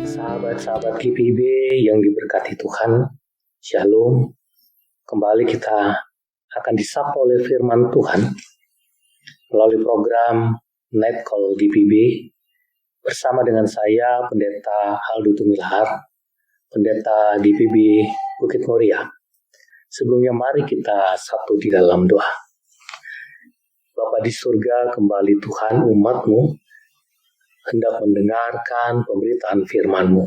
Sahabat-sahabat GPIB yang diberkati Tuhan, Shalom. Kembali kita akan disapa oleh firman Tuhan melalui program Night Call GPIB bersama dengan saya, Pendeta Aldo Tumilahar, Pendeta GPIB Bukit Muria. Sebelumnya mari kita satu di dalam doa. Bapa di surga, kembali Tuhan umat-Mu hendak mendengarkan pemberitaan firman-Mu.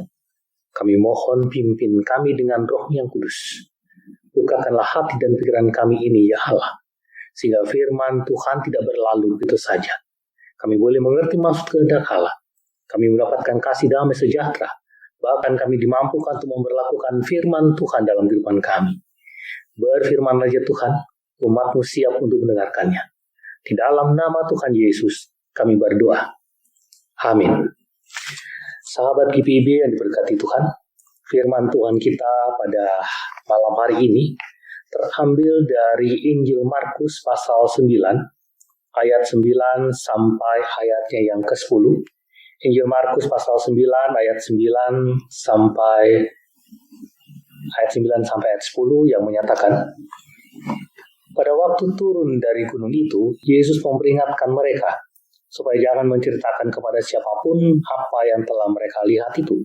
Kami mohon pimpin kami dengan Roh yang kudus. Bukakanlah hati dan pikiran kami ini, ya Allah, sehingga firman Tuhan tidak berlalu begitu saja. Kami boleh mengerti maksud kehendak Allah. Kami mendapatkan kasih damai sejahtera. Bahkan kami dimampukan untuk memperlakukan firman Tuhan dalam kehidupan kami. Berfirmanlah ya Tuhan, umat-Mu siap untuk mendengarkannya. Di dalam nama Tuhan Yesus, kami berdoa. Amin. Sahabat GPIB yang diberkati Tuhan, firman Tuhan kita pada malam hari ini terambil dari Injil Markus pasal 9, ayat 9 sampai ayatnya yang ke-10. Injil Markus pasal 9, ayat 9 sampai ayat 10 yang menyatakan, pada waktu turun dari gunung itu, Yesus memperingatkan mereka, supaya jangan menceritakan kepada siapapun apa yang telah mereka lihat itu,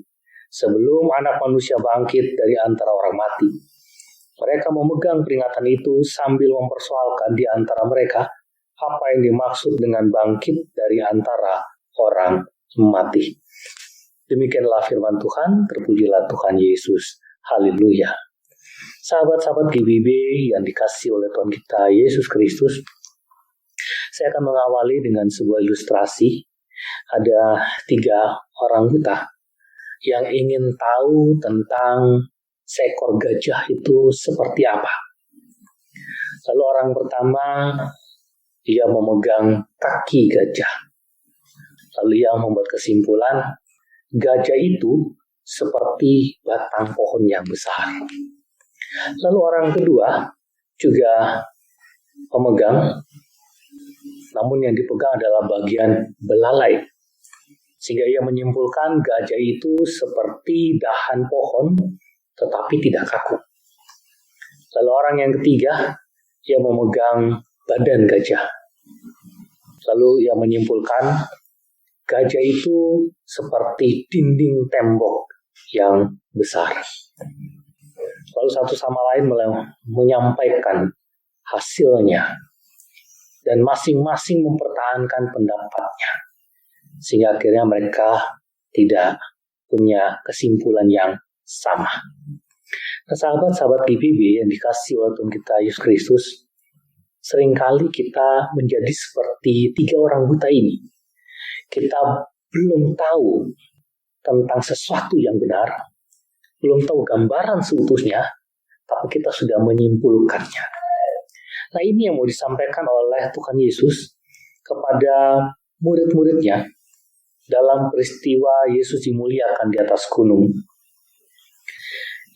sebelum anak manusia bangkit dari antara orang mati. Mereka memegang peringatan itu sambil mempersoalkan di antara mereka apa yang dimaksud dengan bangkit dari antara orang mati. Demikianlah firman Tuhan, terpujilah Tuhan Yesus. Haleluya. Sahabat-sahabat GBB yang dikasihi oleh Tuhan kita Yesus Kristus, saya akan mengawali dengan sebuah ilustrasi. Ada 3 orang buta yang ingin tahu tentang seekor gajah itu seperti apa. Lalu orang pertama, ia memegang kaki gajah. Lalu ia membuat kesimpulan, gajah itu seperti batang pohon yang besar. Lalu orang kedua juga memegang, namun yang dipegang adalah bagian belalai. Sehingga ia menyimpulkan gajah itu seperti dahan pohon, tetapi tidak kaku. Lalu orang yang ketiga, ia memegang badan gajah. Lalu ia menyimpulkan gajah itu seperti dinding tembok yang besar. Lalu satu sama lain menyampaikan hasilnya. Dan masing-masing mempertahankan pendapatnya. Sehingga akhirnya mereka tidak punya kesimpulan yang sama. Nah, sahabat-sahabat GPIB yang dikasihi oleh Tuhan kita Yesus Kristus, seringkali kita menjadi seperti 3 orang buta ini. Kita belum tahu tentang sesuatu yang benar, belum tahu gambaran seutuhnya, tapi kita sudah menyimpulkannya. Nah, ini yang mau disampaikan oleh Tuhan Yesus kepada murid-muridnya dalam peristiwa Yesus dimuliakan di atas gunung.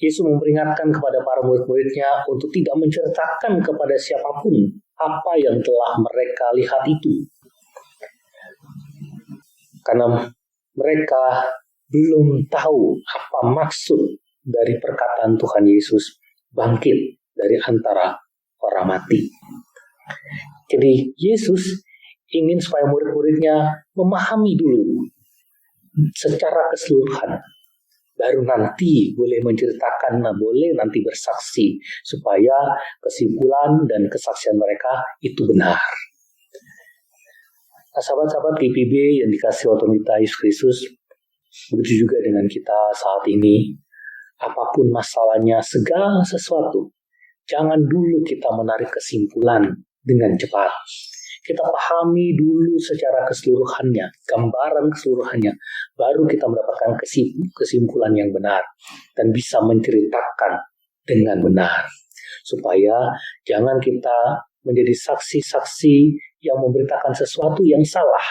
Yesus memperingatkan kepada para murid-muridnya untuk tidak menceritakan kepada siapapun apa yang telah mereka lihat itu. Karena mereka belum tahu apa maksud dari perkataan Tuhan Yesus bangkit dari antara orang mati. Jadi Yesus ingin supaya murid-muridnya memahami dulu secara keseluruhan. Baru nanti boleh menceritakan, boleh nanti bersaksi supaya kesimpulan dan kesaksian mereka itu benar. Nah, sahabat-sahabat GPIB yang dikasihi oleh kita Yesus Kristus, begitu juga dengan kita saat ini. Apapun masalahnya, segala sesuatu, jangan dulu kita menarik kesimpulan dengan cepat. Kita pahami dulu secara keseluruhannya, gambaran keseluruhannya, baru kita mendapatkan kesimpulan yang benar dan bisa menceritakan dengan benar. Supaya jangan kita menjadi saksi-saksi yang memberitakan sesuatu yang salah.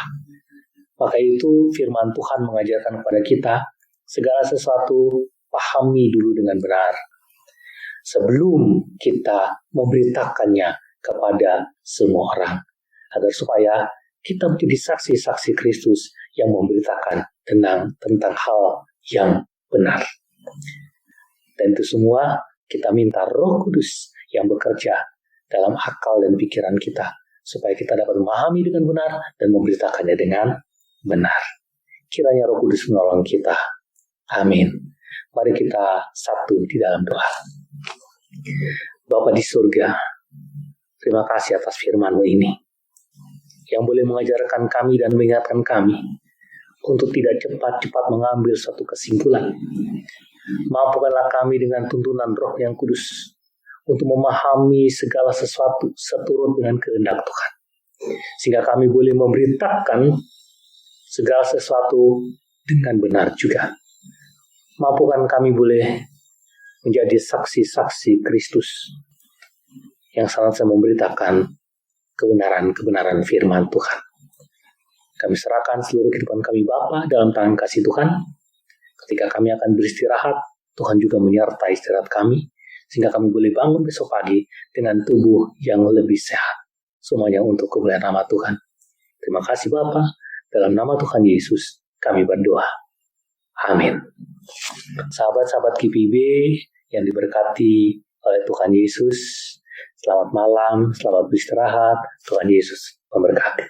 Maka itu firman Tuhan mengajarkan kepada kita, segala sesuatu pahami dulu dengan benar sebelum kita memberitakannya kepada semua orang, agar supaya kita menjadi saksi-saksi Kristus yang memberitakan tentang hal yang benar. Dan itu semua kita minta Roh Kudus yang bekerja dalam akal dan pikiran kita, supaya kita dapat memahami dengan benar dan memberitakannya dengan benar. Kiranya Roh Kudus menolong kita. Amin. Mari kita satu di dalam doa. Bapa di surga, terima kasih atas firman-Mu ini, yang boleh mengajarkan kami dan mengingatkan kami untuk tidak cepat-cepat mengambil suatu kesimpulan. Mampukanlah kami dengan tuntunan Roh yang kudus untuk memahami segala sesuatu seturut dengan kehendak Tuhan, sehingga kami boleh memberitakan segala sesuatu dengan benar juga. Mampukan kami boleh menjadi saksi-saksi Kristus yang senantiasa memberitakan kebenaran-kebenaran firman Tuhan. Kami serahkan seluruh kehidupan kami Bapa dalam tangan kasih Tuhan. Ketika kami akan beristirahat, Tuhan juga menyertai istirahat kami, sehingga kami boleh bangun besok pagi dengan tubuh yang lebih sehat. Semuanya untuk kemuliaan nama Tuhan. Terima kasih Bapa, dalam nama Tuhan Yesus kami berdoa. Amin. Sahabat-sahabat GPIB yang diberkati oleh Tuhan Yesus, selamat malam, selamat beristirahat. Tuhan Yesus memberkati.